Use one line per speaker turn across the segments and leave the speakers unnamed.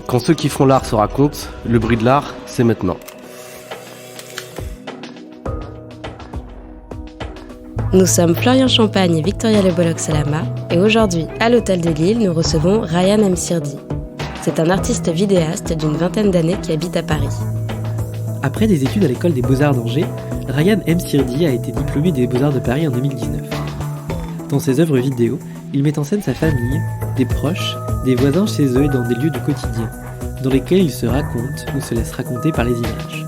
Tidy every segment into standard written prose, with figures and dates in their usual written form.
Quand ceux qui font l'art se racontent, le bruit de l'art, c'est maintenant.
Nous sommes Florian Champagne et Victoria Le Bolloc-Salama et aujourd'hui, à l'Hôtel de Lille, nous recevons Ryan Msirdi. C'est un artiste vidéaste d'une 20aine d'années qui habite à Paris.
Après des études à l'école des Beaux-Arts d'Angers, Ryan Msirdi a été diplômé des Beaux-Arts de Paris en 2019. Dans ses œuvres vidéo, il met en scène sa famille, des proches, des voisins chez eux et dans des lieux du quotidien, dans lesquels il se raconte ou se laisse raconter par les images.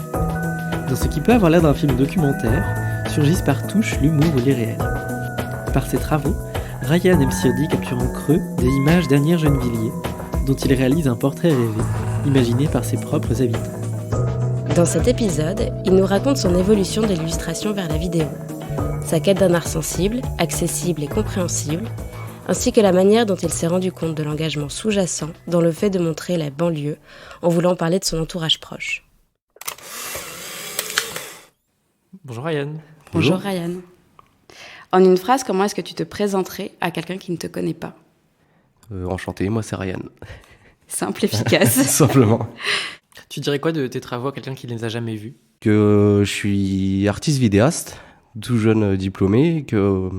Dans ce qui peut avoir l'air d'un film documentaire, surgissent par touches l'humour ou l'irréel. Par ses travaux, Ryan Msirdi capture en creux des images d'Asnières Gennevilliers, dont il réalise un portrait rêvé, imaginé par ses propres habitants.
Dans cet épisode, il nous raconte son évolution de l'illustration vers la vidéo, sa quête d'un art sensible, accessible et compréhensible, ainsi que la manière dont il s'est rendu compte de l'engagement sous-jacent dans le fait de montrer la banlieue en voulant parler de son entourage proche.
Bonjour Ryan.
Bonjour Ryan. En une phrase, comment est-ce que tu te présenterais à quelqu'un qui ne te connaît pas ?
Enchanté, moi c'est Ryan.
Simple, efficace.
Simplement.
Tu dirais quoi de tes travaux à quelqu'un qui ne les a jamais vus ?
Que je suis artiste vidéaste, tout jeune diplômé, que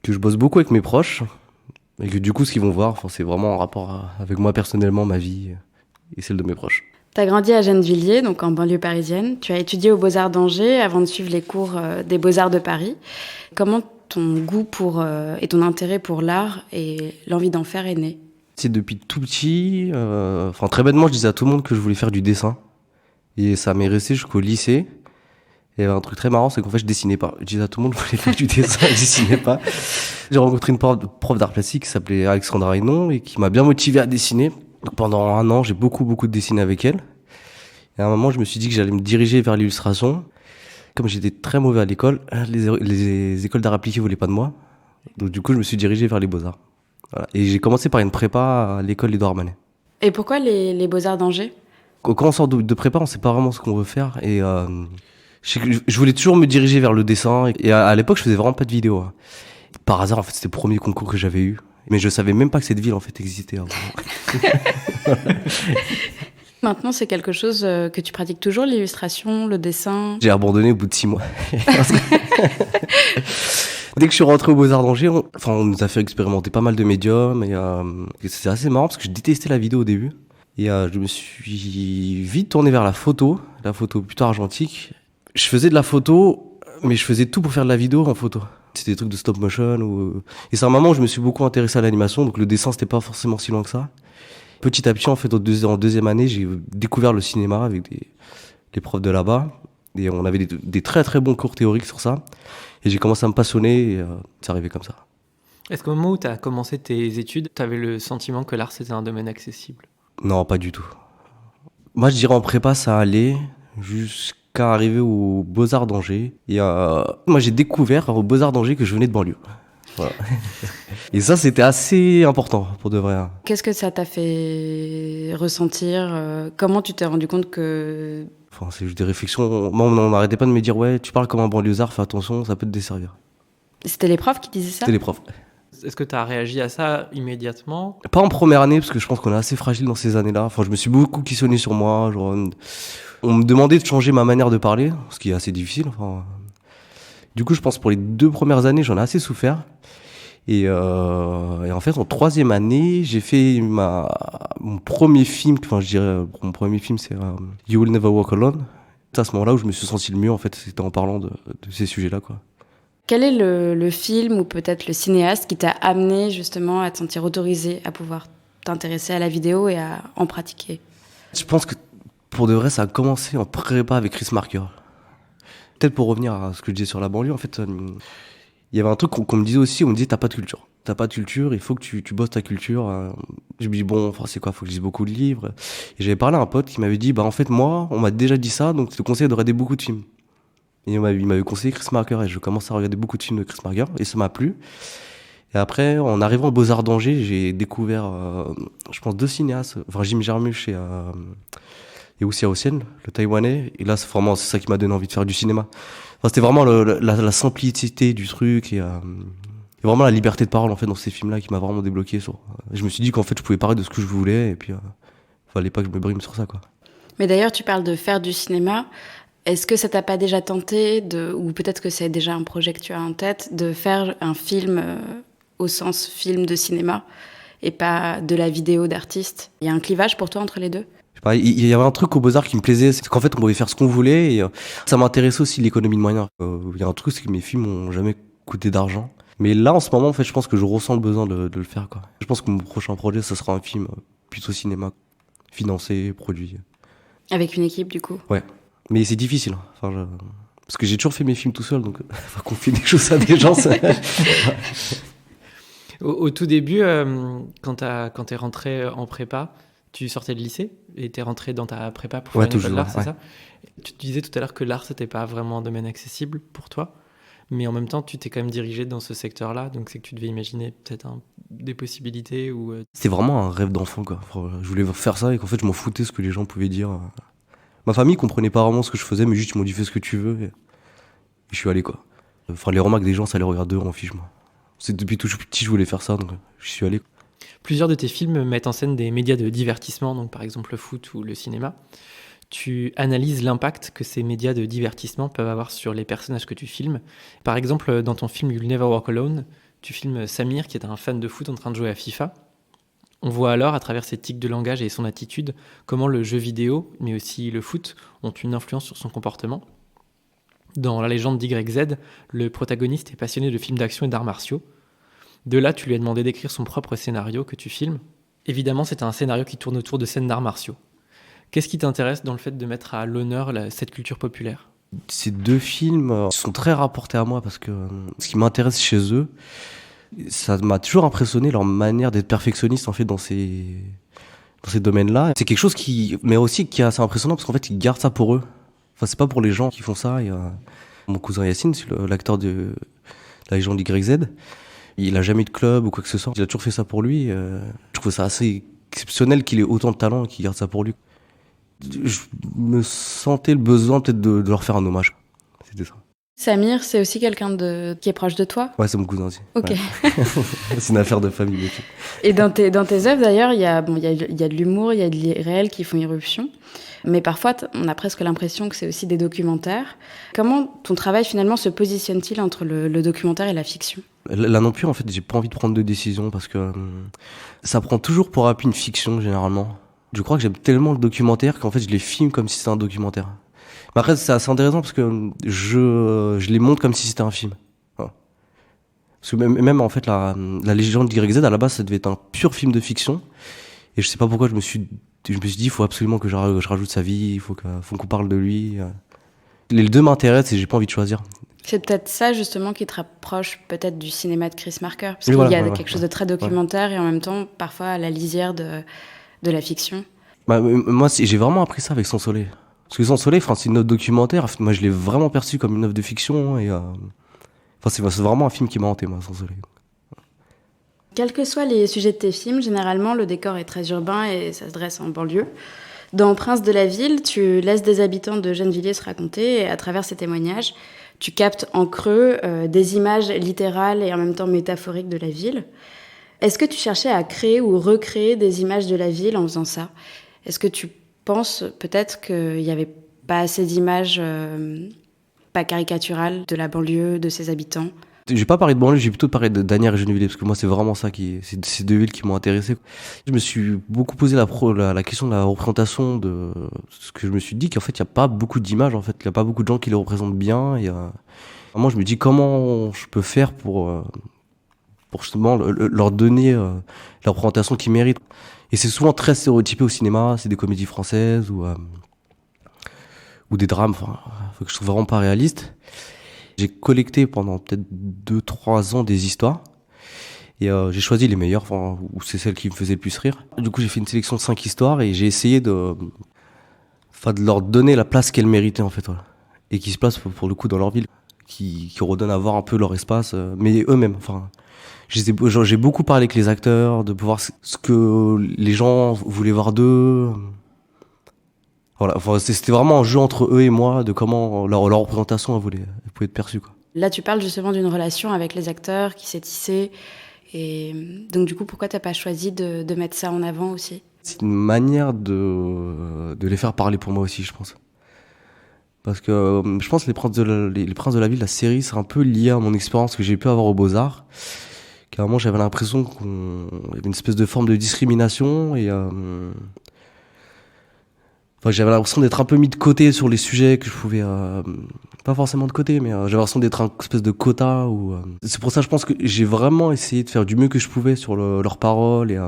je bosse beaucoup avec mes proches, et que du coup ce qu'ils vont voir, c'est vraiment en rapport avec moi personnellement, ma vie et celle de mes proches.
Tu as grandi à Gennevilliers, donc en banlieue parisienne. Tu as étudié aux Beaux-Arts d'Angers avant de suivre les cours des Beaux-Arts de Paris. Comment ton goût et ton intérêt pour l'art et l'envie d'en faire est né ?
C'est depuis tout petit, très bêtement, je disais à tout le monde que je voulais faire du dessin. Et ça m'est resté jusqu'au lycée. Et un truc très marrant, c'est qu'en fait, je dessinais pas. Je disais à tout le monde que je voulais faire du dessin, je dessinais pas. J'ai rencontré une prof d'art plastique qui s'appelait Alexandra Hénon et qui m'a bien motivé à dessiner. Donc pendant un an, j'ai beaucoup dessiné avec elle. Et à un moment, je me suis dit que j'allais me diriger vers l'illustration. Comme j'étais très mauvais à l'école, les écoles d'art appliqué voulaient pas de moi. Donc du coup, je me suis dirigé vers les Beaux-Arts. Voilà. Et j'ai commencé par une prépa à l'école Édouard Manet.
Et pourquoi les Beaux-Arts d'Angers ?
Quand on sort de prépa, on sait pas vraiment ce qu'on veut faire. Et je voulais toujours me diriger vers le dessin. Et à l'époque, je faisais vraiment pas de vidéo. Par hasard, en fait, c'était le premier concours que j'avais eu. Mais je savais même pas que cette ville, en fait, existait avant.
Maintenant, c'est quelque chose que tu pratiques toujours, l'illustration, le dessin ? J'ai
abandonné au bout de 6 mois. Dès que je suis rentré aux Beaux-Arts d'Angers, on nous a fait expérimenter pas mal de médiums. Et c'est assez marrant parce que je détestais la vidéo au début. Et je me suis vite tourné vers la photo plutôt argentique. Je faisais de la photo, mais je faisais tout pour faire de la vidéo en photo. C'était des trucs de stop motion. Et c'est un moment où je me suis beaucoup intéressé à l'animation, donc le dessin, c'était pas forcément si loin que ça. Petit à petit, en fait, en deuxième année, j'ai découvert le cinéma avec les profs de là-bas. Et on avait des très très bons cours théoriques sur ça. Et j'ai commencé à me passionner et c'est arrivé comme ça.
Est-ce qu'au moment où tu as commencé tes études, tu avais le sentiment que l'art, c'était un domaine accessible ?
Non, pas du tout. Moi, je dirais en prépa, ça allait jusqu'à arriver aux Beaux-Arts d'Angers. Et moi, j'ai découvert aux Beaux-Arts d'Angers que je venais de banlieue. Voilà. Et ça, c'était assez important pour de vrai.
Qu'est-ce que ça t'a fait ressentir ? Comment tu t'es rendu compte que...
C'est juste des réflexions. Moi, on n'arrêtait pas de me dire « Ouais, tu parles comme un banlieusard, fais attention, ça peut te desservir. »
C'était les profs qui disaient ça ?
C'était les profs.
Est-ce que tu as réagi à ça immédiatement ?
Pas en première année, parce que je pense qu'on est assez fragile dans ces années-là. Je me suis beaucoup questionné sur moi. On me demandait de changer ma manière de parler, ce qui est assez difficile. Du coup, je pense pour les 2 premières années, j'en ai assez souffert. Et en fait, en 3e année, j'ai fait mon premier film. Mon premier film, c'est You Will Never Walk Alone. C'est à ce moment-là où je me suis senti le mieux, en fait, c'était en parlant de ces sujets-là, quoi.
Quel est le film ou peut-être le cinéaste qui t'a amené justement à te sentir autorisé à pouvoir t'intéresser à la vidéo et à en pratiquer ?
Je pense que pour de vrai, ça a commencé en prépa avec Chris Marker. Peut-être pour revenir à ce que je disais sur la banlieue, en fait, il y avait un truc qu'on me disait aussi, on me disait t'as pas de culture. T'as pas de culture, il faut que tu bosses ta culture. Je me dis c'est quoi, faut que je lise beaucoup de livres. Et j'avais parlé à un pote qui m'avait dit en fait moi, on m'a déjà dit ça, donc je te conseille de regarder beaucoup de films. Et il m'avait conseillé Chris Marker et je commençais à regarder beaucoup de films de Chris Marker et ça m'a plu. Et après, en arrivant aux Beaux-Arts d'Angers, j'ai découvert, je pense, 2 cinéastes. Jim Jarmusch et Wu Xiaoxian, le Taïwanais. Et là, c'est ça qui m'a donné envie de faire du cinéma. C'était vraiment la simplicité du truc et Il y a vraiment la liberté de parole en fait dans ces films-là qui m'a vraiment débloqué sur. Je me suis dit qu'en fait je pouvais parler de ce que je voulais et puis fallait pas que je me brime sur ça quoi.
Mais d'ailleurs, tu parles de faire du cinéma. Est-ce que ça t'a pas déjà tenté ou peut-être que c'est déjà un projet que tu as en tête, de faire un film au sens film de cinéma et pas de la vidéo d'artiste? Il y a un clivage pour toi entre les deux?
Je sais pas, il y avait un truc au Beaux-Arts qui me plaisait, c'est qu'en fait on pouvait faire ce qu'on voulait et ça m'intéressait aussi l'économie de moyens. Il y a un truc, c'est que mes films ont jamais coûté d'argent. Mais là en ce moment en fait je pense que je ressens le besoin de le faire quoi. Je pense que mon prochain projet ça sera un film plutôt cinéma, financé, produit.
Avec une équipe du coup?
Ouais. Mais c'est difficile. Enfin, parce que j'ai toujours fait mes films tout seul, donc faut confier des choses à des gens. Ça...
Au tout début, quand t'es rentré en prépa, tu sortais de lycée et t'es rentré dans ta prépa pour faire une école d'art, c'est ça? Tu te disais tout à l'heure que l'art, c'était pas vraiment un domaine accessible pour toi, mais en même temps, tu t'es quand même dirigé dans ce secteur-là, donc c'est que tu devais imaginer peut-être des possibilités ou...
C'était vraiment un rêve d'enfant, quoi. Je voulais faire ça et qu'en fait, je m'en foutais ce que les gens pouvaient dire. Ma famille comprenait pas vraiment ce que je faisais, mais juste ils m'ont dit fais ce que tu veux et je suis allé quoi. Enfin, les remarques des gens, ça les regarde d'eux, on fiche moi. C'est depuis tout petit je voulais faire ça, donc je suis allé.
Plusieurs de tes films mettent en scène des médias de divertissement, donc par exemple le foot ou le cinéma. Tu analyses l'impact que ces médias de divertissement peuvent avoir sur les personnages que tu filmes. Par exemple, dans ton film You'll Never Walk Alone, tu filmes Samir qui est un fan de foot en train de jouer à FIFA. On voit alors, à travers ses tics de langage et son attitude, comment le jeu vidéo, mais aussi le foot, ont une influence sur son comportement. Dans La légende d'YZ, le protagoniste est passionné de films d'action et d'arts martiaux. De là, tu lui as demandé d'écrire son propre scénario que tu filmes. Évidemment, c'est un scénario qui tourne autour de scènes d'arts martiaux. Qu'est-ce qui t'intéresse dans le fait de mettre à l'honneur cette culture populaire ?
Ces deux films sont très rapportés à moi parce que ce qui m'intéresse chez eux, ça m'a toujours impressionné leur manière d'être perfectionniste en fait dans ces domaines-là. C'est quelque chose mais aussi qui est assez impressionnant parce qu'en fait ils gardent ça pour eux. Enfin c'est pas pour les gens qui font ça. Mon cousin Yacine, c'est l'acteur de La légende d'YZ. Il a jamais eu de club ou quoi que ce soit. Il a toujours fait ça pour lui. Je trouve ça assez exceptionnel qu'il ait autant de talent et qu'il garde ça pour lui. Je me sentais le besoin peut-être de leur faire un hommage. C'était ça.
Samir, c'est aussi quelqu'un qui est proche de toi?
Ouais, c'est mon cousin aussi.
Ok.
Ouais. C'est une affaire de famille.
Et dans tes œuvres, d'ailleurs, il y a de l'humour, il y a de l'irréel qui font irruption. Mais parfois, on a presque l'impression que c'est aussi des documentaires. Comment ton travail, finalement, se positionne-t-il entre le documentaire et la fiction?
Là non plus, en fait, j'ai pas envie de prendre de décision parce que ça prend toujours pour appui une fiction, généralement. Je crois que j'aime tellement le documentaire qu'en fait, je les filme comme si c'était un documentaire. Mais après, c'est assez intéressant parce que je les montre comme si c'était un film. Voilà. Parce que même en fait, la légende d'YZ, à la base, ça devait être un pur film de fiction. Et je sais pas pourquoi je me suis dit, il faut absolument que je rajoute sa vie, il faut qu'on parle de lui. Les deux m'intéressent et j'ai pas envie de choisir.
C'est peut-être ça, justement, qui te rapproche peut-être du cinéma de Chris Marker. Parce qu'il y a quelque chose de très documentaire et en même temps, parfois, à la lisière de la fiction.
Bah, moi, j'ai vraiment appris ça avec Sans Soleil. Parce que Sans Soleil, c'est une œuvre documentaire. Moi, je l'ai vraiment perçu comme une œuvre de fiction. Et, c'est vraiment un film qui m'a hanté, moi, Sans Soleil.
Quels que soient les sujets de tes films, généralement, le décor est très urbain et ça se dresse en banlieue. Dans Prince de la ville, tu laisses des habitants de Gennevilliers se raconter et à travers ces témoignages, tu captes en creux des images littérales et en même temps métaphoriques de la ville. Est-ce que tu cherchais à créer ou recréer des images de la ville en faisant ça? Est-ce que tu penses peut-être qu'il n'y avait pas assez d'images pas caricaturales de la banlieue, de ses habitants?
J'ai pas parlé de banlieue, j'ai plutôt parlé d'Asnières et Gennevilliers, parce que moi c'est vraiment ça c'est ces deux villes qui m'ont intéressé. Je me suis beaucoup posé la question de la représentation de ce que je me suis dit qu'en fait il y a pas beaucoup d'images, en fait il y a pas beaucoup de gens qui les représentent bien. Moi je me dis comment je peux faire pour justement leur donner la représentation qu'ils méritent. Et c'est souvent très stéréotypé au cinéma, c'est des comédies françaises ou des drames, que je trouve vraiment pas réalistes. J'ai collecté pendant peut-être 2-3 ans des histoires et j'ai choisi les meilleures, ou c'est celles qui me faisaient le plus rire. Du coup, j'ai fait une sélection de 5 histoires et j'ai essayé de leur donner la place qu'elles méritaient en fait, voilà. Et qui se placent pour le coup dans leur ville, qui redonnent à voir un peu leur espace, mais eux-mêmes. J'ai beaucoup parlé avec les acteurs, de pouvoir ce que les gens voulaient voir d'eux. Voilà, c'était vraiment un jeu entre eux et moi de comment leur représentation elle pouvait être perçue, quoi.
Là, tu parles justement d'une relation avec les acteurs qui s'est tissée. Et donc, du coup, pourquoi t'as pas choisi de mettre ça en avant aussi ?
C'est une manière de les faire parler pour moi aussi, je pense. Parce que je pense que les Princes de la Ville, la série, c'est un peu lié à mon expérience que j'ai pu avoir aux Beaux-Arts. Qu'à un moment, j'avais l'impression qu'il y avait une espèce de forme de discrimination et enfin, j'avais l'impression d'être un peu mis de côté sur les sujets que je pouvais pas forcément de côté, mais j'avais l'impression d'être un espèce de quota c'est pour ça je pense que j'ai vraiment essayé de faire du mieux que je pouvais sur leurs paroles et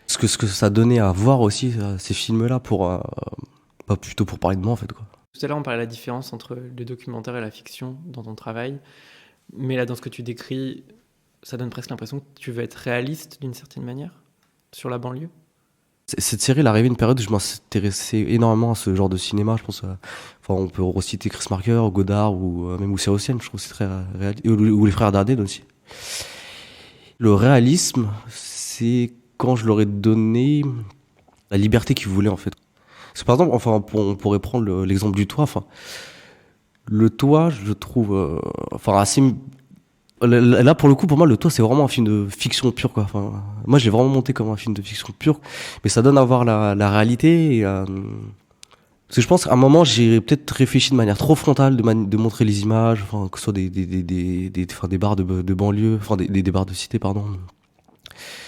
ce que ça donnait à voir aussi ces films-là plutôt pour parler de moi en fait quoi.
Tout à l'heure, on parlait de la différence entre le documentaire et la fiction dans ton travail. Mais là, dans ce que tu décris, ça donne presque l'impression que tu veux être réaliste d'une certaine manière sur la banlieue.
Cette série, elle est arrivée à une période où je m'intéressais énormément à ce genre de cinéma. Je pense, enfin, on peut reciter Chris Marker, Godard ou même Oussé Ossienne. Je trouve que c'est très réaliste. Ou les frères Dardenne aussi. Le réalisme, c'est quand je leur ai donné la liberté qu'ils voulaient en fait. Parce que, par exemple, enfin, on pourrait prendre l'exemple du Toit. Enfin, le Toit, je le trouve, enfin, assez. Là, pour le coup, pour moi, le Toit, c'est vraiment un film de fiction pure, quoi. Enfin, moi, j'ai vraiment monté comme un film de fiction pure, mais ça donne à voir la réalité. Parce que je pense qu'à un moment, j'ai peut-être réfléchi de manière trop frontale de montrer les images, enfin, que ce soit des bars de banlieue, enfin, des bars de cité, pardon.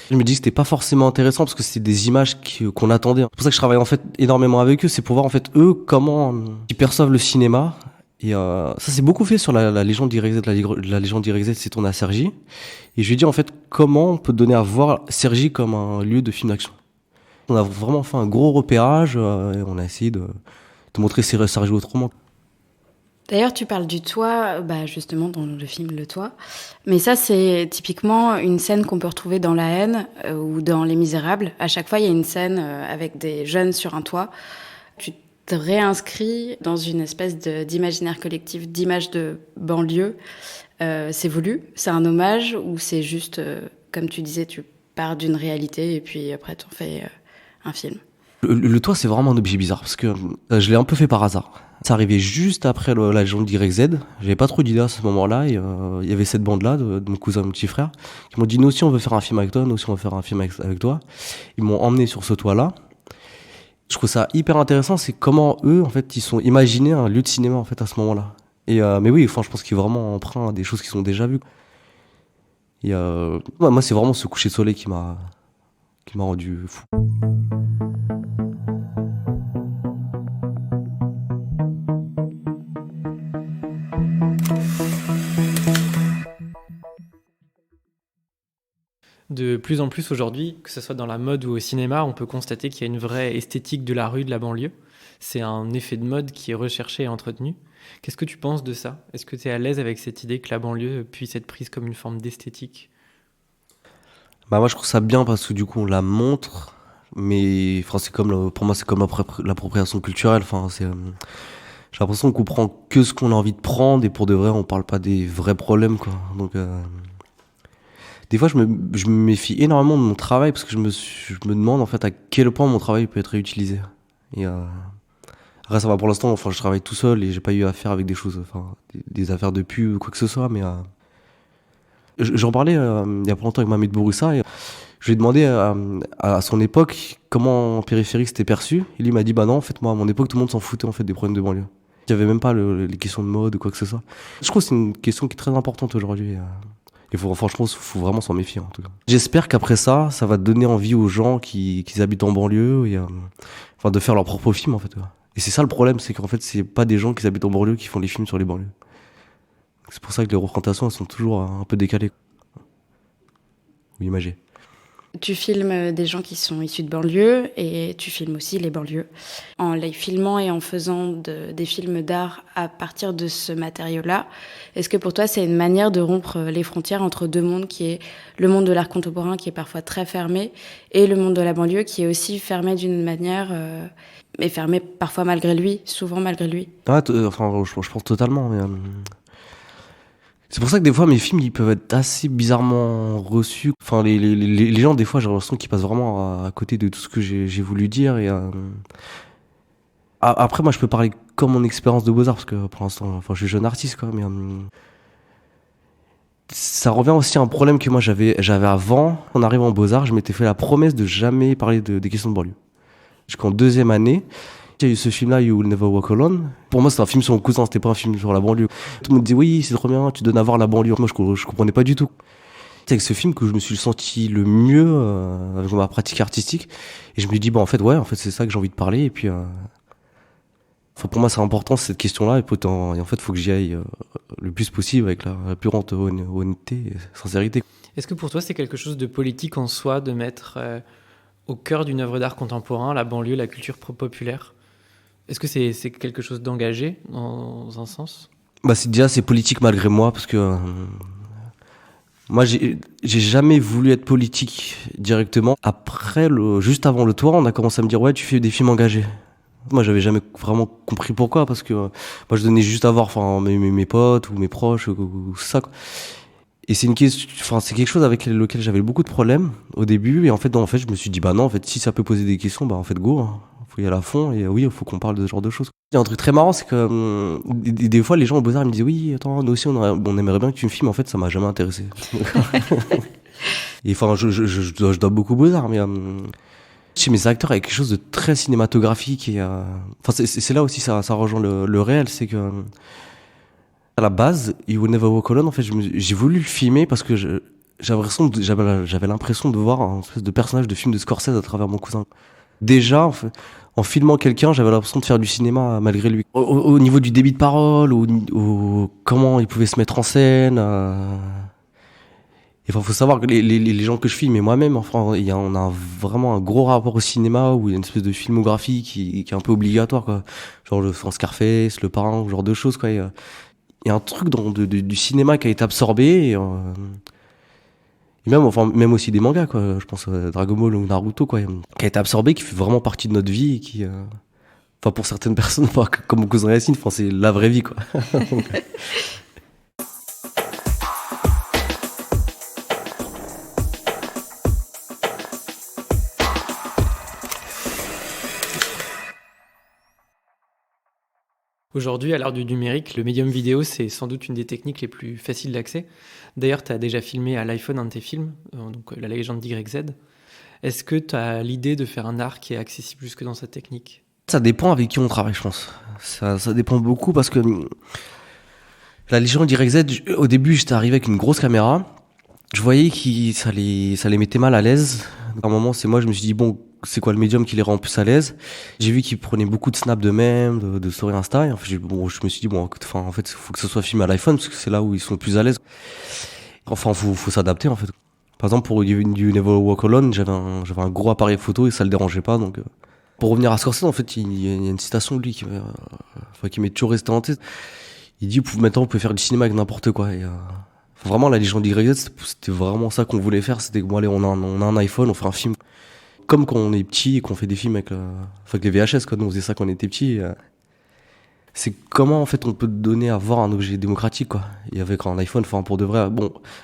Je me dis que c'était pas forcément intéressant parce que c'était des images qu'on attendait. C'est pour ça que je travaille en fait énormément avec eux, c'est pour voir en fait eux comment ils perçoivent le cinéma. Et ça c'est beaucoup fait sur la légende d'Irexet. La légende d'Irexet c'est tourné à Cergy. Et je lui ai dit en fait comment on peut donner à voir Cergy comme un lieu de film d'action. On a vraiment fait un gros repérage et on a essayé de montrer Cergy autrement.
D'ailleurs, tu parles du toit, justement dans le film Le Toit. Mais ça, c'est typiquement une scène qu'on peut retrouver dans La Haine ou dans Les Misérables. À chaque fois, il y a une scène avec des jeunes sur un toit. Tu te réinscris dans une espèce d'imaginaire collectif, d'image de banlieue. C'est voulu, c'est un hommage ou c'est juste, comme tu disais, tu pars d'une réalité et puis après, tu en fais un film.
Le Toit, c'est vraiment un objet bizarre parce que je l'ai un peu fait par hasard. Ça arrivait juste après la légende d'Irexet. J'avais pas trop d'idées à ce moment-là. Et, il y avait cette bande-là de mon cousin et mon petit frère qui m'ont dit nous aussi on veut faire un film avec toi, nous aussi on veut faire un film avec toi. Ils m'ont emmené sur ce toit-là. Je trouve ça hyper intéressant, c'est comment eux en fait ils sont imaginés un lieu de cinéma en fait à ce moment-là. Et mais oui, enfin je pense qu'il est vraiment emprunt à des choses qui sont déjà vues. Et moi c'est vraiment ce coucher de soleil qui m'a rendu fou.
De plus en plus aujourd'hui, que ce soit dans la mode ou au cinéma, on peut constater qu'il y a une vraie esthétique de la rue, de la banlieue. C'est un effet de mode qui est recherché et entretenu. Qu'est-ce que tu penses de ça ? Est-ce que tu es à l'aise avec cette idée que la banlieue puisse être prise comme une forme d'esthétique ?
Moi je trouve ça bien parce que du coup on la montre, mais enfin, pour moi c'est comme l'appropriation culturelle. Enfin, j'ai l'impression qu'on comprend que ce qu'on a envie de prendre et pour de vrai on parle pas des vrais problèmes quoi. Donc des fois je me méfie énormément de mon travail parce que je me demande en fait à quel point mon travail peut être réutilisé. Et après ça va pour l'instant, enfin je travaille tout seul et j'ai pas eu affaire avec des choses, enfin des affaires de pub ou quoi que ce soit, mais j'en parlais il y a pas longtemps avec Mamie de Bourissa et je lui ai demandé à son époque comment en périphérie c'était perçu. Et lui m'a dit bah non en fait moi à mon époque tout le monde s'en foutait en fait des problèmes de banlieue. Il y avait même pas les questions de mode ou quoi que ce soit. Je trouve que c'est une question qui est très importante aujourd'hui. Franchement, faut vraiment s'en méfier en tout cas. J'espère qu'après ça va donner envie aux gens qui habitent en banlieue et enfin de faire leur propre film en fait. Et c'est ça le problème, c'est qu'en fait c'est pas des gens qui habitent en banlieue qui font les films sur les banlieues. C'est pour ça que les représentations elles sont toujours un peu décalées ou imagées.
Tu filmes des gens qui sont issus de banlieue et tu filmes aussi les banlieues. En les filmant et en faisant des films d'art à partir de ce matériau-là, est-ce que pour toi c'est une manière de rompre les frontières entre deux mondes qui est le monde de l'art contemporain qui est parfois très fermé et le monde de la banlieue qui est aussi fermé d'une manière, mais fermé parfois malgré lui, souvent malgré lui?
Ouais, enfin, je pense totalement. Mais, c'est pour ça que des fois mes films ils peuvent être assez bizarrement reçus. Enfin les gens des fois j'ai l'impression qu'ils passent vraiment à côté de tout ce que j'ai voulu dire et après moi je peux parler comme mon expérience de Beaux-Arts parce que pour l'instant enfin je suis jeune artiste quoi mais Ça revient aussi à un problème que moi j'avais avant. En arrivant en Beaux-Arts, je m'étais fait la promesse de jamais parler des questions de banlieue. Jusqu'en deuxième année, il y a eu ce film-là, You Will Never Walk Alone. Pour moi, c'était un film sur mon cousin, c'était pas un film sur la banlieue. Tout le monde dit oui, c'est trop bien, tu donnes à voir la banlieue. Moi, je comprenais pas du tout. C'est avec ce film que je me suis senti le mieux avec ma pratique artistique. Et je me dis, en fait, c'est ça que j'ai envie de parler. Et puis, pour moi, c'est important cette question-là. Et en fait, il faut que j'y aille le plus possible avec la plus grande honnêteté et sincérité.
Est-ce que pour toi, c'est quelque chose de politique en soi de mettre au cœur d'une œuvre d'art contemporain la banlieue, la culture populaire ? Est-ce que c'est quelque chose d'engagé dans un sens ?
C'est politique malgré moi parce que moi j'ai jamais voulu être politique directement. Après, juste avant Le Toit, on a commencé à me dire ouais, tu fais des films engagés. Moi j'avais jamais vraiment compris pourquoi, parce que moi je donnais juste à voir mes potes ou mes proches ou ça quoi. Et c'est quelque chose avec lequel j'avais beaucoup de problèmes au début, et en fait je me suis dit non, en fait si ça peut poser des questions, en fait go, hein. Faut y aller à fond, et oui, il faut qu'on parle de ce genre de choses. Il y a un truc très marrant, c'est que des fois les gens au Beaux-Arts me disent oui, attends, nous aussi on aimerait bien que tu me filmes. En fait ça m'a jamais intéressé. Et je dois beaucoup aux Beaux-Arts, mais chez mes acteurs, il y a quelque chose de très cinématographique, et c'est là aussi ça rejoint le réel, c'est que à la base, You Will Never Walk Alone, en fait, j'ai voulu le filmer parce que j'avais l'impression de voir un espèce de personnage de film de Scorsese à travers mon cousin. Déjà, en filmant quelqu'un, j'avais l'impression de faire du cinéma malgré lui. Au niveau du débit de parole, comment il pouvait se mettre en scène. Il faut savoir que les gens que je filme et moi-même, on a vraiment un gros rapport au cinéma, où il y a une espèce de filmographie qui est un peu obligatoire, quoi. Genre le Scarface, Le Parrain, ce genre de choses, quoi. Il y a un truc du cinéma qui a été absorbé, et même aussi des mangas, quoi. Je pense à Dragon Ball ou Naruto, quoi, qui a été absorbé, qui fait vraiment partie de notre vie, et qui, pour certaines personnes, comme mon cousin Yacine, c'est la vraie vie, quoi.
Aujourd'hui, à l'ère du numérique, le médium vidéo, c'est sans doute une des techniques les plus faciles d'accès. D'ailleurs, tu as déjà filmé à l'iPhone un de tes films, donc La légende d'YZ. Est-ce que tu as l'idée de faire un art qui est accessible jusque dans cette technique ?
Ça dépend avec qui on travaille, je pense. Ça dépend beaucoup, parce que La légende d'YZ, au début, j'étais arrivé avec une grosse caméra. Je voyais que ça les mettait mal à l'aise. À un moment, je me suis dit, c'est quoi le médium qui les rend plus à l'aise? J'ai vu qu'ils prenaient beaucoup de snaps d'eux-mêmes, de story Insta. Et en fait, je me suis dit, en fait, faut que ce soit filmé à l'iPhone, parce que c'est là où ils sont plus à l'aise. Faut s'adapter, en fait. Par exemple, pour You Never Walk Alone, j'avais un gros appareil photo et ça le dérangeait pas, donc. Pour revenir à Scorsese, en fait, il y a une citation de lui qui m'est toujours restée en tête. Il dit, maintenant, on peut faire du cinéma avec n'importe quoi. Et, vraiment, La légende d'YZ, c'était vraiment ça qu'on voulait faire. C'était que, allez, on a un iPhone, on fait un film. Comme quand on est petit et qu'on fait des films avec les VHS, quoi. Nous, on faisait ça quand on était petit. C'est comment, en fait, on peut donner à voir un objet démocratique, quoi. Et avec un iPhone, pour de vrai.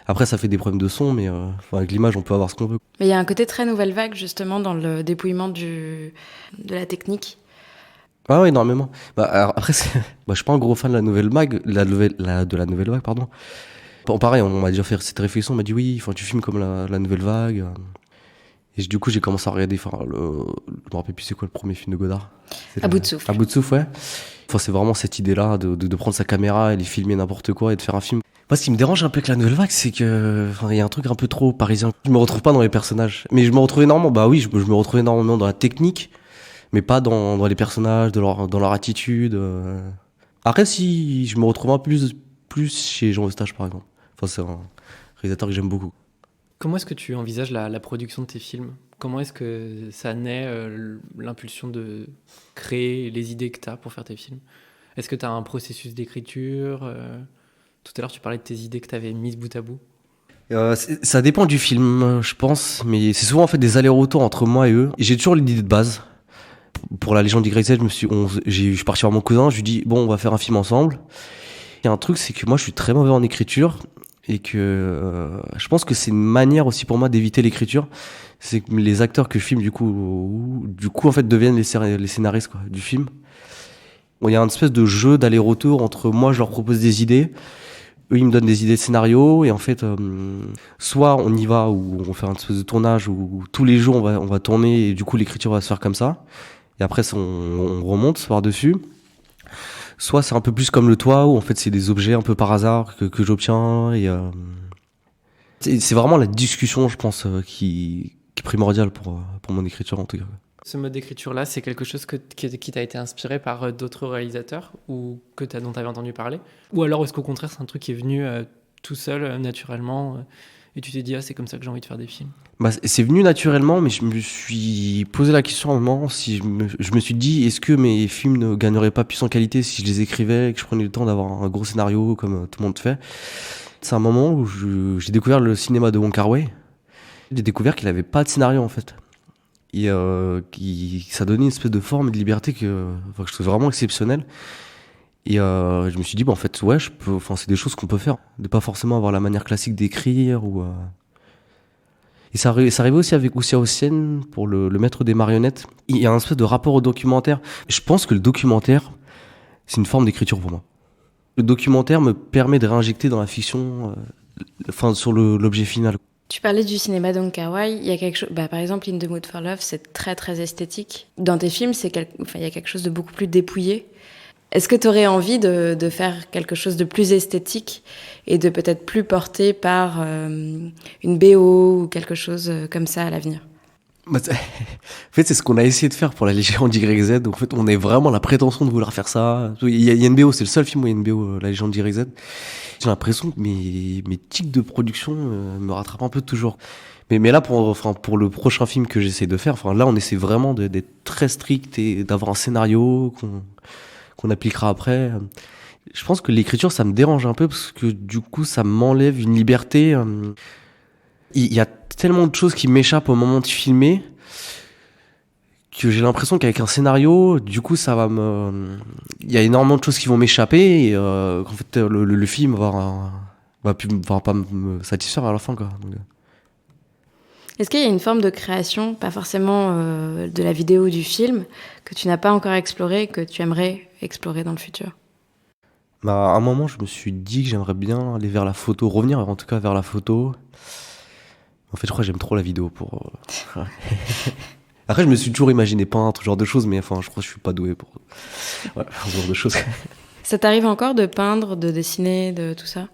Après, ça fait des problèmes de son, mais avec l'image, on peut avoir ce qu'on veut.
Mais il y a un côté très nouvelle vague, justement, dans le dépouillement de la technique.
Ah ouais, énormément. Après, je suis pas un gros fan de la nouvelle vague, de la nouvelle vague, pardon. Pareil, on m'a déjà fait cette réflexion, on m'a dit oui, tu filmes comme la nouvelle vague. Et du coup, j'ai commencé à regarder, je me rappelle plus c'est quoi le premier film de Godard.
À bout de souffle.
À bout de souffle, ouais. C'est vraiment cette idée-là de prendre sa caméra et de filmer n'importe quoi et de faire un film. Moi, ce qui me dérange un peu avec la nouvelle vague, c'est que, il y a un truc un peu trop parisien. Je me retrouve pas dans les personnages. Mais je me retrouve énormément, je me retrouve énormément dans la technique, mais pas dans les personnages, dans leur attitude. Après, si, je me retrouve un peu plus chez Jean Eustache, par exemple. C'est un réalisateur que j'aime beaucoup.
Comment est-ce que tu envisages la production de tes films ? Comment est-ce que ça naît, l'impulsion de créer les idées que tu as pour faire tes films ? Est-ce que tu as un processus d'écriture ? Tout à l'heure, tu parlais de tes idées que tu avais mises bout à bout.
Ça dépend du film, je pense, mais c'est souvent en fait des allers-retours entre moi et eux. Et j'ai toujours l'idée de base. Pour La légende d'YZ, je suis parti voir mon cousin, je lui dis on va faire un film ensemble. Il y a un truc, c'est que moi je suis très mauvais en écriture, et que je pense que c'est une manière aussi pour moi d'éviter l'écriture. C'est que les acteurs que je filme du coup en fait deviennent les scénaristes, quoi, du film. Il y a une espèce de jeu d'aller-retour entre moi, je leur propose des idées, eux ils me donnent des idées de scénario et en fait soit on y va ou on fait un espèce de tournage où tous les jours on va tourner et du coup l'écriture va se faire comme ça et après on remonte par dessus. Soit c'est un peu plus comme le toit où en fait c'est des objets un peu par hasard que j'obtiens et c'est vraiment la discussion je pense qui est primordiale pour mon écriture en tout cas.
Ce mode d'écriture-là, c'est quelque chose qui t'a été inspiré par d'autres réalisateurs ou dont tu avais entendu parler? Ou alors est-ce qu'au contraire, c'est un truc qui est venu tout seul, naturellement, et tu t'es dit, ah, c'est comme ça que j'ai envie de faire des films?
Bah, c'est venu naturellement, mais je me suis posé la question à un moment, si je me suis dit, est-ce que mes films ne gagneraient pas plus en qualité si je les écrivais et que je prenais le temps d'avoir un gros scénario comme tout le monde fait? C'est un moment où j'ai découvert le cinéma de Wong Kar-wai. J'ai découvert qu'il n'avait pas de scénario en fait. Et ça donnait une espèce de forme et de liberté que je trouve vraiment exceptionnelle. Et je me suis dit, bah, en fait, ouais, c'est des choses qu'on peut faire. De pas forcément avoir la manière classique d'écrire. Et ça arrivait aussi avec Wuxia Ossian pour le maître des marionnettes. Il y a un espèce de rapport au documentaire. Je pense que le documentaire, c'est une forme d'écriture pour moi. Le documentaire me permet de réinjecter dans la fiction, sur l'objet final.
Tu parlais du cinéma d'Wong Kar-wai, il y a quelque chose, par exemple In the Mood for Love, c'est très très esthétique. Dans tes films, il y a quelque chose de beaucoup plus dépouillé. Est-ce que tu aurais envie de faire quelque chose de plus esthétique et de peut-être plus porté par une BO ou quelque chose comme ça à l'avenir?
En fait, c'est ce qu'on a essayé de faire pour la légende YZ. En fait, on a vraiment la prétention de vouloir faire ça. Il y a une BO, c'est le seul film où il y a une BO, la légende YZ. J'ai l'impression que mes tics de production me rattrapent un peu toujours. Mais là, pour le prochain film que j'essaie de faire, là, on essaie vraiment d'être très strict et d'avoir un scénario qu'on appliquera après. Je pense que l'écriture, ça me dérange un peu parce que du coup, ça m'enlève une liberté. Il y a tellement de choses qui m'échappent au moment de filmer que j'ai l'impression qu'avec un scénario, du coup, il y a énormément de choses qui vont m'échapper et qu'en fait, le film va pas me satisfaire à la fin, quoi. Donc,
Est-ce qu'il y a une forme de création, pas forcément de la vidéo ou du film, que tu n'as pas encore exploré et que tu aimerais explorer dans le futur?
à un moment, je me suis dit que j'aimerais bien aller vers la photo, revenir en tout cas vers la photo. En fait, je crois que j'aime trop la vidéo pour. Après, je me suis toujours imaginé peintre, ce genre de choses, mais je crois que je suis pas doué pour ce genre de choses.
Ça t'arrive encore de peindre, de dessiner, de tout ça?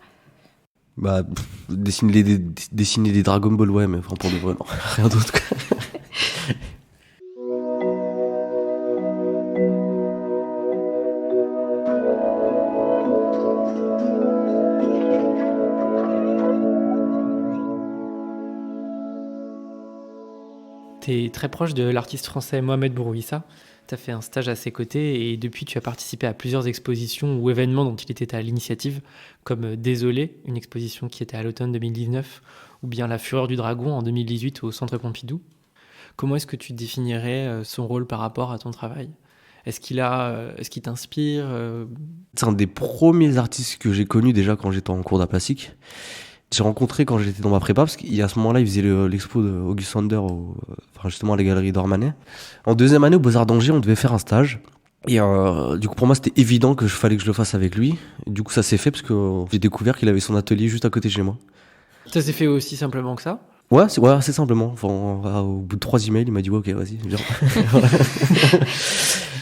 Dessiner des Dragon Ball, ouais, mais pour de vrai, non, rien d'autre.
T'es très proche de l'artiste français Mohamed Bourouissa. T'as fait un stage à ses côtés et depuis, tu as participé à plusieurs expositions ou événements dont il était à l'initiative, comme Désolé, une exposition qui était à l'automne 2019, ou bien La Fureur du Dragon en 2018 au Centre Pompidou. Comment est-ce que tu définirais son rôle par rapport à ton travail? Est-ce qu'il t'inspire?
C'est un des premiers artistes que j'ai connus déjà quand j'étais en cours d'art plastique. J'ai rencontré quand j'étais dans ma prépa, parce qu'à ce moment-là, il faisait l'expo d'Auguste Sander, justement à la galerie d'Ormanet. En deuxième année, au Beaux-Arts d'Angers, on devait faire un stage. Et du coup, pour moi, c'était évident que fallait que je le fasse avec lui. Et du coup, ça s'est fait parce que j'ai découvert qu'il avait son atelier juste à côté de chez moi.
Ça s'est fait aussi simplement que ça?
Ouais, assez simplement. Au bout de 3 emails, il m'a dit ouais, ok, vas-y, viens.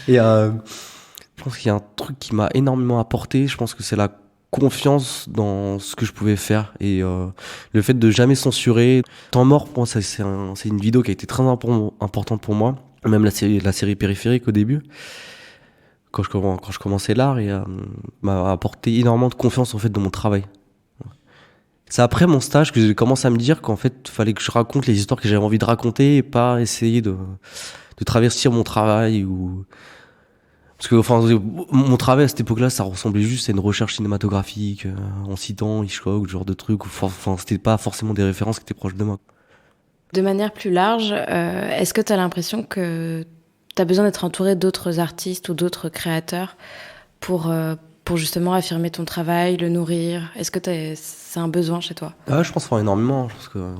Et je pense qu'il y a un truc qui m'a énormément apporté. Je pense que c'est la confiance dans ce que je pouvais faire et le fait de jamais censurer. Temps mort, pour moi, c'est une vidéo qui a été très importante pour moi. Même la série Périphérique au début, quand je commençais l'art, et m'a apporté énormément de confiance en fait dans mon travail. C'est après mon stage que j'ai commencé à me dire qu'en fait, il fallait que je raconte les histoires que j'avais envie de raconter et pas essayer de travestir mon travail ou. Parce que mon travail à cette époque-là, ça ressemblait juste à une recherche cinématographique, en citant Hitchcock, ce genre de trucs. C'était pas forcément des références qui étaient proches de moi.
De manière plus large, est-ce que tu as l'impression que tu as besoin d'être entouré d'autres artistes ou d'autres créateurs pour justement affirmer ton travail, le nourrir? Est-ce que c'est un besoin chez toi?
Je pense énormément. Je pense que,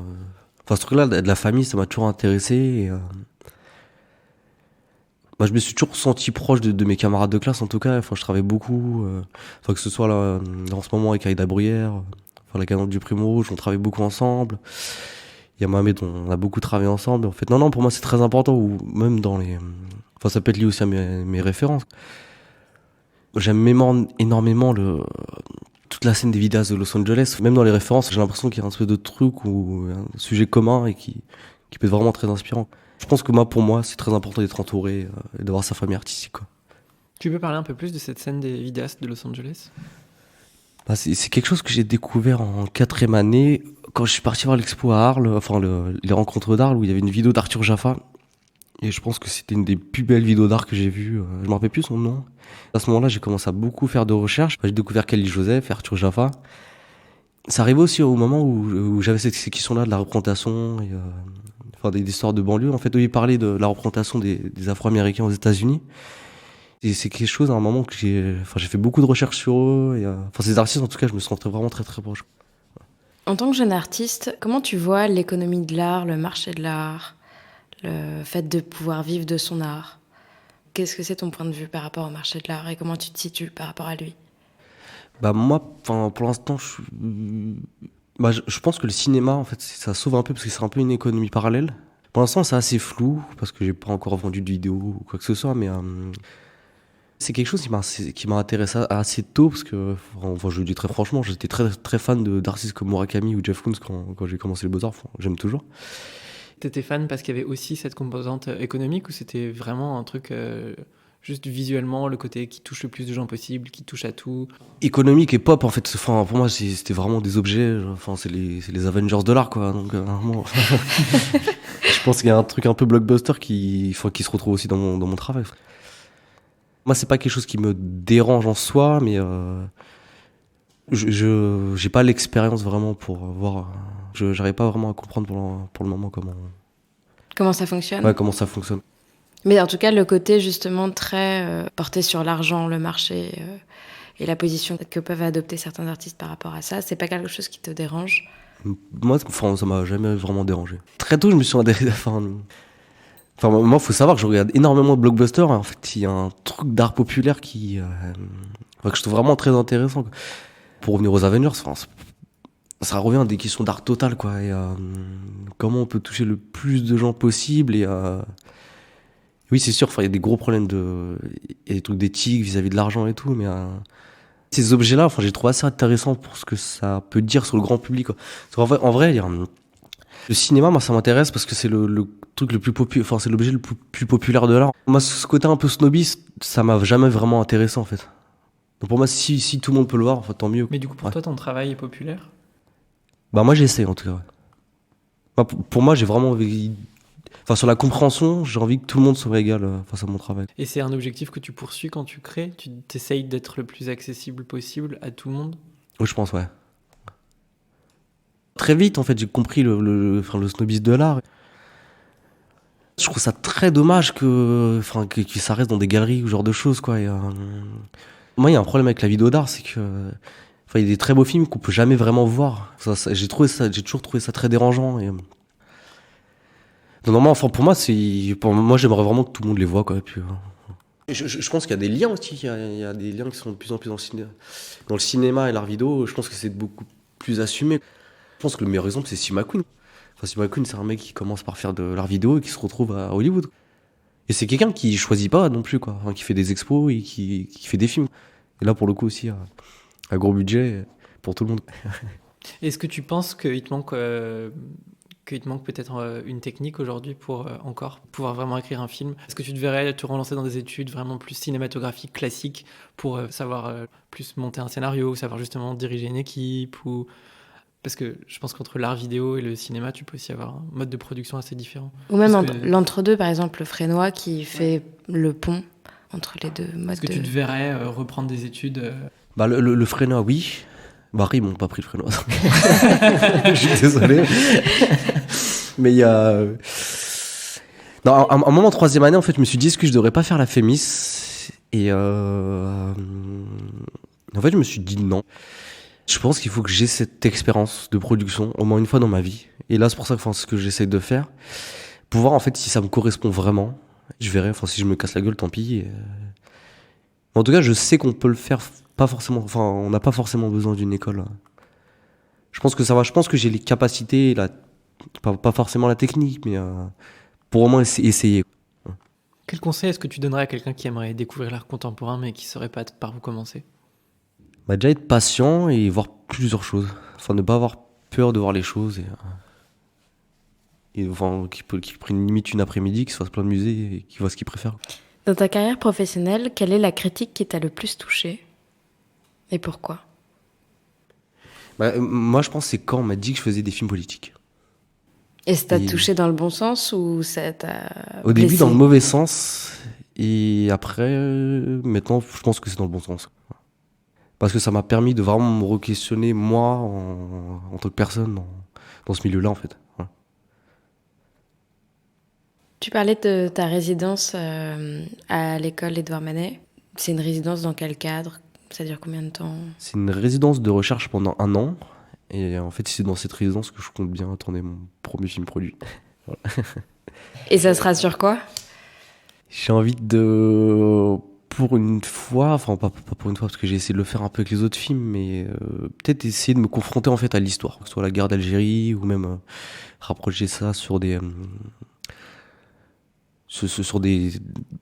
ce truc-là, de la famille, ça m'a toujours intéressé. Et, Bah, je me suis toujours senti proche de mes camarades de classe, en tout cas. Enfin, je travaille beaucoup. Enfin, que ce soit là, en ce moment avec Aïda Bruyère, enfin, la cadence du Primo Rouge, on travaille beaucoup ensemble. Il y a Mohamed, on a beaucoup travaillé ensemble. En fait, non, pour moi, c'est très important. Ou même dans les. Enfin, ça peut être lié aussi à mes références. J'aime énormément toute la scène des vidéastes de Los Angeles. Même dans les références, j'ai l'impression qu'il y a un espèce de truc ou un sujet commun et qui peut être vraiment très inspirant. Je pense que pour moi, c'est très important d'être entouré et d'avoir sa famille artistique, quoi.
Tu peux parler un peu plus de cette scène des vidéastes de Los Angeles ?
Bah, c'est quelque chose que j'ai découvert en 4e année, quand je suis parti voir l'expo à Arles, enfin les rencontres d'Arles, où il y avait une vidéo d'Arthur Jaffa. Et je pense que c'était une des plus belles vidéos d'art que j'ai vues. Je me rappelle plus son nom. À ce moment-là, j'ai commencé à beaucoup faire de recherches. J'ai découvert Khalil Joseph, Arthur Jaffa. Ça arrivait aussi au moment où j'avais ces questions-là de la représentation, et, enfin des histoires de banlieue. En fait, où il parlait de la représentation des Afro-Américains aux États-Unis. Et c'est quelque chose à un moment que j'ai fait beaucoup de recherches sur eux. Et, enfin, ces artistes, en tout cas, je me sentais vraiment très très proche.
En tant que jeune artiste, comment tu vois l'économie de l'art, le marché de l'art, le fait de pouvoir vivre de son art? Qu'est-ce que c'est ton point de vue par rapport au marché de l'art et comment tu te situes par rapport à lui?
Bah moi, pour l'instant, je pense que le cinéma, en fait, ça sauve un peu parce que c'est un peu une économie parallèle. Pour l'instant, c'est assez flou parce que j'ai pas encore vendu de vidéo ou quoi que ce soit, mais c'est quelque chose qui m'a intéressé assez tôt parce que, enfin, je le dis très franchement, j'étais très très fan d'artistes comme Murakami ou Jeff Koons quand j'ai commencé les Beaux-Arts. Enfin, j'aime toujours.
T'étais fan parce qu'il y avait aussi cette composante économique ou c'était vraiment un truc juste visuellement, le côté qui touche le plus de gens possible, qui touche à tout?
Économique et pop, en fait. Enfin, pour moi, c'était vraiment des objets. Enfin, c'est les Avengers de l'art, quoi. Donc, vraiment, je pense qu'il y a un truc un peu blockbuster qui se retrouve aussi dans mon travail. Moi, c'est pas quelque chose qui me dérange en soi, mais j'ai pas l'expérience vraiment pour voir. J'arrive pas vraiment à comprendre pour le moment
Comment ça fonctionne?
Ouais, comment ça fonctionne.
Mais en tout cas, le côté justement très porté sur l'argent, le marché et la position que peuvent adopter certains artistes par rapport à ça, c'est pas quelque chose qui te dérange?
Moi, ça m'a jamais vraiment dérangé. Très tôt, je me suis intéressé. Enfin, moi, faut savoir que je regarde énormément de blockbusters. En fait, il y a un truc d'art populaire que je trouve vraiment très intéressant, quoi. Pour revenir aux Avengers, ça revient à des questions d'art total, quoi. Et comment on peut toucher le plus de gens possible. Et oui, c'est sûr, il y a des gros problèmes il y a des trucs d'éthique vis-à-vis de l'argent et tout, mais ces objets-là, j'ai trouvé assez intéressant pour ce que ça peut dire sur le grand public, quoi. Parce qu'en vrai, le cinéma, moi, ça m'intéresse parce que c'est le truc le plus populaire, c'est l'objet le plus populaire de l'art. Moi, ce côté un peu snobiste, ça m'a jamais vraiment intéressé, en fait. Donc pour moi, si tout le monde peut le voir, enfin, tant mieux.
Mais du coup, pour toi, ton travail est populaire?
Bah moi, j'essaie, en tout cas. Ouais. Bah, pour moi, j'ai vraiment envie... Enfin, sur la compréhension, j'ai envie que tout le monde soit égal face à mon travail.
Et c'est un objectif que tu poursuis quand tu crées? Tu t'essayes d'être le plus accessible possible à tout le monde?
Oui, je pense, ouais. Très vite, en fait, j'ai compris le snobisme de l'art. Je trouve ça très dommage que ça reste dans des galeries ou ce genre de choses, quoi. Et, moi, il y a un problème avec la vidéo d'art, c'est que il y a des très beaux films qu'on peut jamais vraiment voir. J'ai toujours trouvé ça très dérangeant. Et, normalement, pour moi, j'aimerais vraiment que tout le monde les voit, quoi. Et puis, je pense qu'il y a des liens aussi. Il y a des liens qui sont de plus en plus dans le cinéma et l'art vidéo. Je pense que c'est beaucoup plus assumé. Je pense que le meilleur exemple, c'est Steve McQueen. Steve McQueen, c'est un mec qui commence par faire de l'art vidéo et qui se retrouve à Hollywood. Et c'est quelqu'un qui choisit pas non plus, quoi. Qui fait des expos et qui fait des films. Et là, pour le coup aussi, à gros budget pour tout le monde.
Est-ce que tu penses qu'il te manque peut-être une technique aujourd'hui pour encore pouvoir vraiment écrire un film? Est-ce que tu devrais te relancer dans des études vraiment plus cinématographiques, classiques, pour savoir plus monter un scénario, savoir justement diriger une équipe ou... Parce que je pense qu'entre l'art vidéo et le cinéma, tu peux aussi avoir un mode de production assez différent.
Ou même l'entre-deux, par exemple, le Frénois qui fait le pont entre les deux modes.
Est-ce que tu te verrais reprendre des études
le Frénois, oui. Ils m'ont pas pris le Frénois. Je suis désolé. Mais il y a... Non, à un moment, en 3e année, en fait, je me suis dit, est-ce que je devrais pas faire la Fémis? Et en fait, je me suis dit non. Je pense qu'il faut que j'ai cette expérience de production au moins une fois dans ma vie. Et là, c'est pour ça que c'est ce que j'essaie de faire. Pour voir en fait si ça me correspond vraiment. Je verrai, enfin si je me casse la gueule, tant pis. En tout cas, je sais qu'on peut le faire, pas forcément, enfin on n'a pas forcément besoin d'une école. Je pense que ça va, je pense que j'ai les capacités, pas forcément la technique, mais pour au moins essayer.
Quel conseil est-ce que tu donnerais à quelqu'un qui aimerait découvrir l'art contemporain mais qui ne saurait pas par où commencer?
Bah déjà être patient et voir plusieurs choses. Enfin ne pas avoir peur de voir les choses et enfin qu'il prenne limite une après-midi, qu'il se fasse plein de musées et qu'il voit ce qu'il préfère.
Dans ta carrière professionnelle, quelle est la critique qui t'a le plus touché? Et pourquoi?
Moi je pense que c'est quand on m'a dit que je faisais des films politiques.
Et ça t'a touché dans le bon sens ou ça t'a
Au
blessé?
début dans le mauvais sens et après maintenant je pense que c'est dans le bon sens. Parce que ça m'a permis de vraiment me re-questionner moi en tant que personne dans ce milieu-là en fait. Voilà.
Tu parlais de ta résidence à l'école Édouard Manet. C'est une résidence dans quel cadre? Ça dure combien de temps?
C'est une résidence de recherche pendant 1 an. Et en fait, c'est dans cette résidence que je compte bien tourner mon premier film produit. Voilà.
Et ça sera sur quoi?
J'ai envie de... Pour une fois, enfin pas pour une fois, parce que j'ai essayé de le faire un peu avec les autres films, mais peut-être essayer de me confronter en fait à l'histoire. Que ce soit la guerre d'Algérie, ou même rapprocher ça sur des... sur des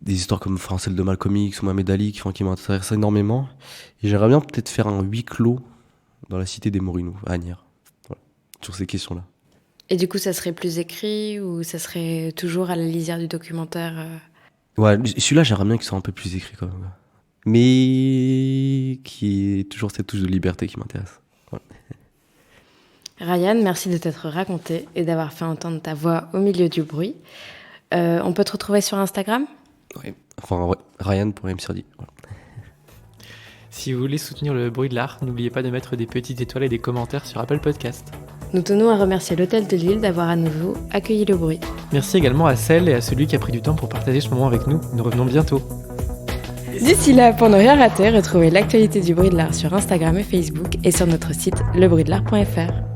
histoires comme celle de Malcolm X ou Mohamed Ali qui m'intéressent énormément. Et j'aimerais bien peut-être faire un huis clos dans la cité des Morinos, à Agnières. Voilà, sur ces questions-là.
Et du coup, ça serait plus écrit ou ça serait toujours à la lisière du documentaire?
Ouais, celui-là, j'aimerais bien qu'il soit un peu plus écrit quand même. Mais qui est toujours cette touche de liberté qui m'intéresse. Voilà.
Ryan, merci de t'être raconté et d'avoir fait entendre ta voix au milieu du bruit. On peut te retrouver sur Instagram?
Ouais. Enfin, ouais, Ryan.mcirdi. Voilà.
Si vous voulez soutenir le bruit de l'art, n'oubliez pas de mettre des petites étoiles et des commentaires sur Apple Podcast.
Nous tenons à remercier l'Hôtel de Lille d'avoir à nouveau accueilli le bruit.
Merci également à celle et à celui qui a pris du temps pour partager ce moment avec nous. Nous revenons bientôt.
D'ici là, pour ne rien rater, retrouvez l'actualité du bruit de l'art sur Instagram et Facebook et sur notre site lebruitdelart.fr.